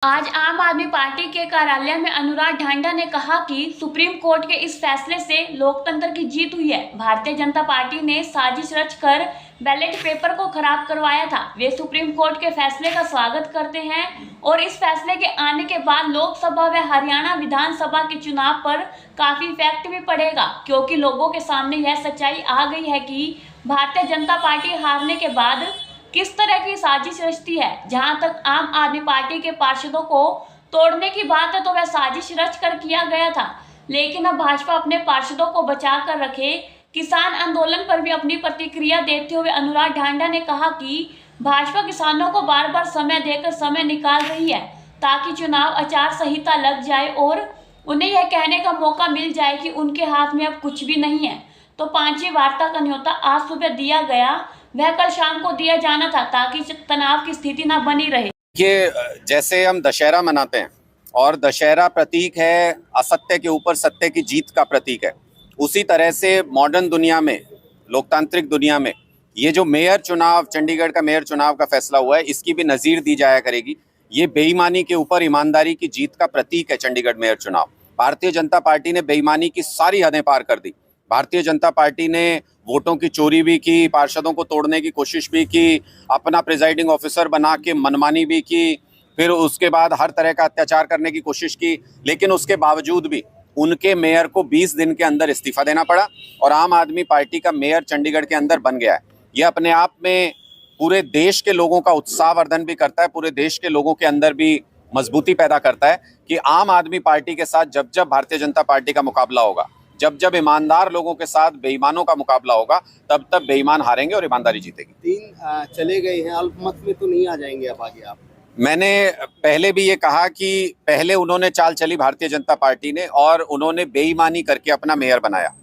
आज आम आदमी पार्टी के कार्यालय में अनुराग ढांडा ने कहा कि सुप्रीम कोर्ट के इस फैसले से लोकतंत्र की जीत हुई है। भारतीय जनता पार्टी ने साजिश रचकर बैलेट पेपर को खराब करवाया था। वे सुप्रीम कोर्ट के फैसले का स्वागत करते हैं और इस फैसले के आने के बाद लोकसभा व हरियाणा विधानसभा के चुनाव पर काफी इफेक्ट भी पड़ेगा, क्योंकि लोगों के सामने यह सच्चाई आ गई है कि भारतीय जनता पार्टी हारने के बाद किस तरह की साजिश रचती है। जहां तक आम आदमी पार्टी के पार्षदों को तोड़ने की बात है तो वह साजिश रच कर किया गया था, लेकिन अब भाजपा अपने पार्षदों को बचा कर रखे। किसान आंदोलन पर भी अपनी प्रतिक्रिया देते हुए अनुराग ढांडा ने कहा कि भाजपा किसानों को बार बार समय देकर समय निकाल रही है ताकि चुनाव आचार संहिता लग जाए और उन्हें यह कहने का मौका मिल जाए कि उनके हाथ में अब कुछ भी नहीं है। तो पांचवी वार्ता का न्योता आज सुबह दिया गया, वह कल शाम को दिया जाना था ताकि तनाव की स्थिति ना बनी रहे। ये जैसे हम दशहरा मनाते हैं और दशहरा प्रतीक है असत्य के ऊपर सत्य की जीत का प्रतीक है, उसी तरह से मॉडर्न दुनिया में, लोकतांत्रिक दुनिया में ये जो मेयर चुनाव, चंडीगढ़ का मेयर चुनाव का फैसला हुआ है, इसकी भी नज़ीर दी जाया करेगी। ये बेईमानी के ऊपर ईमानदारी की जीत का प्रतीक है चंडीगढ़ मेयर चुनाव। भारतीय जनता पार्टी ने बेईमानी की सारी हदें पार कर दी। भारतीय जनता पार्टी ने वोटों की चोरी भी की, पार्षदों को तोड़ने की कोशिश भी की, अपना प्रिजाइडिंग ऑफिसर बना के मनमानी भी की, फिर उसके बाद हर तरह का अत्याचार करने की कोशिश की। लेकिन उसके बावजूद भी उनके मेयर को 20 दिन के अंदर इस्तीफा देना पड़ा और आम आदमी पार्टी का मेयर चंडीगढ़ के अंदर बन गया है। यह अपने आप में पूरे देश के लोगों का उत्साहवर्धन भी करता है, पूरे देश के लोगों के अंदर भी मजबूती पैदा करता है कि आम आदमी पार्टी के साथ जब जब भारतीय जनता पार्टी का मुकाबला होगा, जब जब ईमानदार लोगों के साथ बेईमानों का मुकाबला होगा, तब तब बेईमान हारेंगे और ईमानदारी जीतेगी। 3 चले गए हैं, अल्पमत में तो नहीं आ जाएंगे अब आगे आप? मैंने पहले भी ये कहा कि पहले उन्होंने चाल चली भारतीय जनता पार्टी ने और उन्होंने बेईमानी करके अपना मेयर बनाया,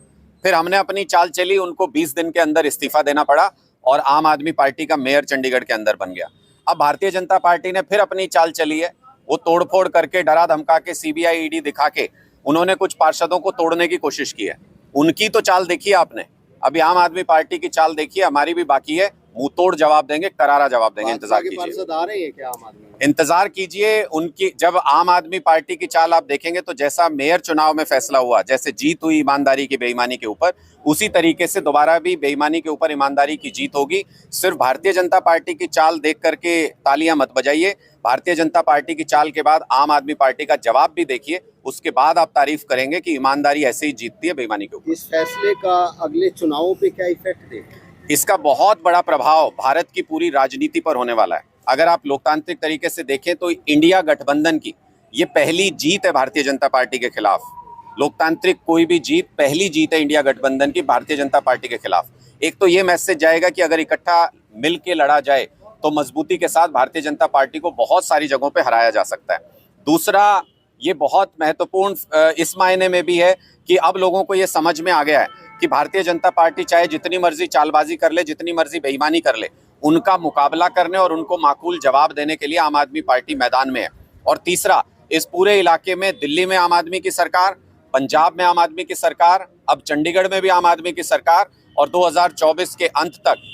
फिर हमने अपनी चाल चली, उनको 20 दिन के अंदर इस्तीफा देना पड़ा और आम आदमी पार्टी का मेयर चंडीगढ़ के अंदर बन गया। अब भारतीय जनता पार्टी ने फिर अपनी चाल चली है, वो तोड़फोड़ करके, डरा धमका के, सीबीआई ईडी दिखा के उन्होंने कुछ पार्षदों को तोड़ने की कोशिश की है। उनकी तो चाल देखी है आपने, अभी आम आदमी पार्टी की चाल देखिए, हमारी भी बाकी है। मुंह तोड़ जवाब देंगे, करारा जवाब देंगे, इंतजार कीजिए। पार्षद आ रहे हैं क्या आम आदमी? इंतजार कीजिए उनकी। जब आम आदमी पार्टी की चाल आप देखेंगे तो जैसा मेयर चुनाव में फैसला हुआ, जैसे जीत हुई ईमानदारी की बेईमानी के ऊपर, उसी तरीके से दोबारा भी बेईमानी के ऊपर ईमानदारी की जीत होगी। सिर्फ भारतीय जनता पार्टी की चाल देख करके तालियां मत बजाइए, भारतीय जनता पार्टी की चाल के बाद आम आदमी पार्टी का जवाब भी देखिए, उसके बाद आप तारीफ करेंगे कि ईमानदारी ऐसे ही जीतती है बेईमानी के ऊपर। इस फैसले का अगले चुनावों पे क्या इफेक्ट देगा? इसका बहुत बड़ा प्रभाव भारत की पूरी राजनीति पर होने वाला है। अगर आप लोकतांत्रिक तरीके से देखें तो इंडिया गठबंधन की ये पहली जीत है भारतीय जनता पार्टी के खिलाफ। लोकतांत्रिक कोई भी जीत, पहली जीत है इंडिया गठबंधन की भारतीय जनता पार्टी के खिलाफ। एक तो ये मैसेज जाएगा कि अगर इकट्ठा मिल के लड़ा जाए तो मजबूती के साथ भारतीय जनता पार्टी को बहुत सारी जगहों पे हराया जा सकता है। दूसरा, ये बहुत महत्वपूर्ण इस मायने में भी है कि अब लोगों को ये समझ में आ गया है कि भारतीय जनता पार्टी चाहे जितनी मर्जी चालबाजी कर ले, जितनी मर्जी बेईमानी कर ले, उनका मुकाबला करने और उनको माकूल जवाब देने के लिए आम आदमी पार्टी मैदान में है। और तीसरा, इस पूरे इलाके में दिल्ली में आम आदमी की सरकार, पंजाब में आम आदमी की सरकार, अब चंडीगढ़ में भी आम आदमी की सरकार और 2024 के अंत तक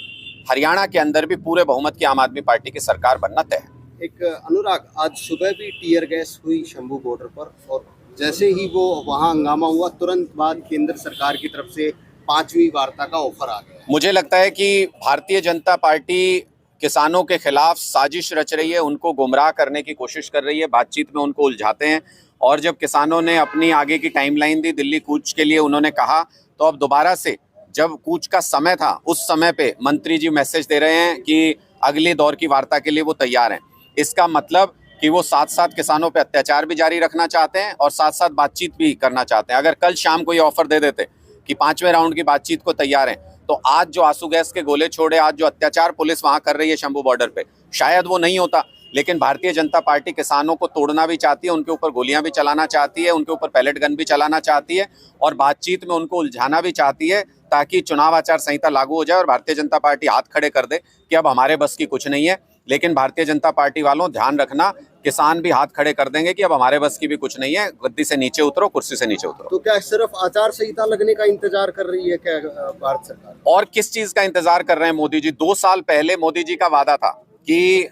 हरियाणा के अंदर भी पूरे बहुमत की आम आदमी पार्टी की सरकार बनना तय है। एक अनुराग, आज सुबह भी टीयर गैस हुई शंभू बॉर्डर पर और जैसे ही वो वहां हंगामा हुआ, तुरंत बाद केंद्र सरकार की तरफ से 5वीं वार्ता का ऑफर आ गया। मुझे लगता है कि भारतीय जनता पार्टी किसानों के खिलाफ साजिश रच रही है, उनको गुमराह करने की कोशिश कर रही है, बातचीत में उनको उलझाते हैं। और जब किसानों ने अपनी आगे की टाइमलाइन दी, दिल्ली कूच के लिए उन्होंने कहा, तो अब दोबारा से जब कूच का समय था, उस समय पे मंत्री जी मैसेज दे रहे हैं कि अगले दौर की वार्ता के लिए वो तैयार हैं। इसका मतलब कि वो साथ साथ किसानों पे अत्याचार भी जारी रखना चाहते हैं और साथ साथ बातचीत भी करना चाहते हैं। अगर कल शाम को ये ऑफर दे देते कि 5वें राउंड की बातचीत को तैयार हैं, तो आज जो आंसू गैस के गोले छोड़े, आज जो अत्याचार पुलिस वहां कर रही है शंभू बॉर्डर पे, शायद वो नहीं होता। लेकिन भारतीय जनता पार्टी किसानों को तोड़ना भी चाहती है, उनके ऊपर गोलियां भी चलाना चाहती है, उनके ऊपर पैलेट गन भी चलाना चाहती है और बातचीत में उनको उलझाना भी चाहती है ताकि चुनाव आचार संहिता लागू हो जाए और भारतीय जनता पार्टी हाथ खड़े कर दे कि अब हमारे बस की कुछ नहीं है। लेकिन भारतीय जनता पार्टी वालों, ध्यान रखना, किसान भी हाथ खड़े कर देंगे कि अब हमारे बस की भी कुछ नहीं है, गद्दी से नीचे उतरो, कुर्सी से नीचे उतरो। तो क्या सिर्फ आचार संहिता लगने का इंतजार कर रही है क्या भारत सरकार? और किस चीज का इंतजार कर रहे हैं मोदी जी? 2 साल पहले मोदी जी का वादा था कि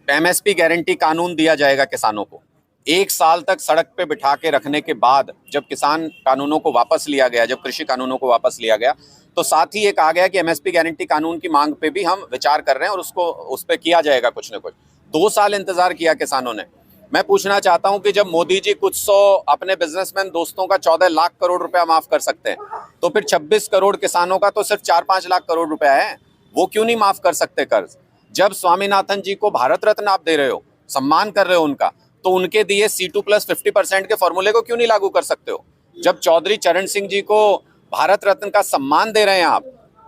एमएसपी गारंटी कानून दिया जाएगा किसानों को। 1 साल तक सड़क पे बिठा के रखने के बाद जब किसान कानूनों को वापस लिया गया, जब कृषि कानूनों को वापस लिया गया, तो साथ ही ये कहा गया कि एमएसपी गारंटी कानून की मांग पे भी हम विचार कर रहे हैं और उस पे किया जाएगा कुछ न कुछ। 2 साल इंतजार किया किसानों ने। मैं पूछना चाहता हूं कि जब मोदी जी कुछ 100 अपने बिजनेसमैन दोस्तों का 14 लाख करोड़ रुपया माफ कर सकते हैं, तो फिर 26 करोड़ किसानों का तो सिर्फ 4-5 लाख करोड़ रुपया है, वो क्यों नहीं माफ कर सकते कर्ज? जब स्वामीनाथन जी को भारत रत्न आप दे रहे हो, सम्मान कर रहे हो उनका, तो उनके दिए C2+50% के फॉर्मूले को क्यों नहीं लागू कर सकते हो? जब चौधरी चरण सिंह जी को भारत रत्न का सम्मान दे रहे हैं आप,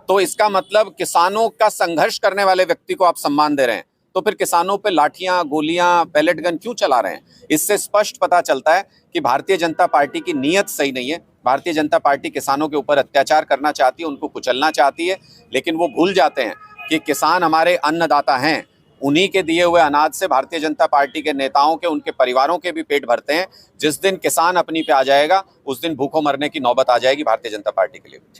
तो इसका मतलब किसानों का संघर्ष करने वाले व्यक्ति को आप सम्मान दे रहे हैं, तो फिर किसानों पे लाठियां, गोलियां, पैलेट गन क्यों चला रहे हैं? इससे स्पष्ट पता चलता है कि भारतीय जनता पार्टी की नीयत सही नहीं है। भारतीय जनता पार्टी किसानों के ऊपर अत्याचार करना चाहती है, उनको कुचलना चाहती है, लेकिन वो भूल जाते हैं कि किसान हमारे अन्नदाता हैं। उन्हीं के दिए हुए अनाज से भारतीय जनता पार्टी के नेताओं के, उनके परिवारों के भी पेट भरते हैं। जिस दिन किसान अपनी पे आ जाएगा, उस दिन भूखों मरने की नौबत आ जाएगी भारतीय जनता पार्टी के लिए।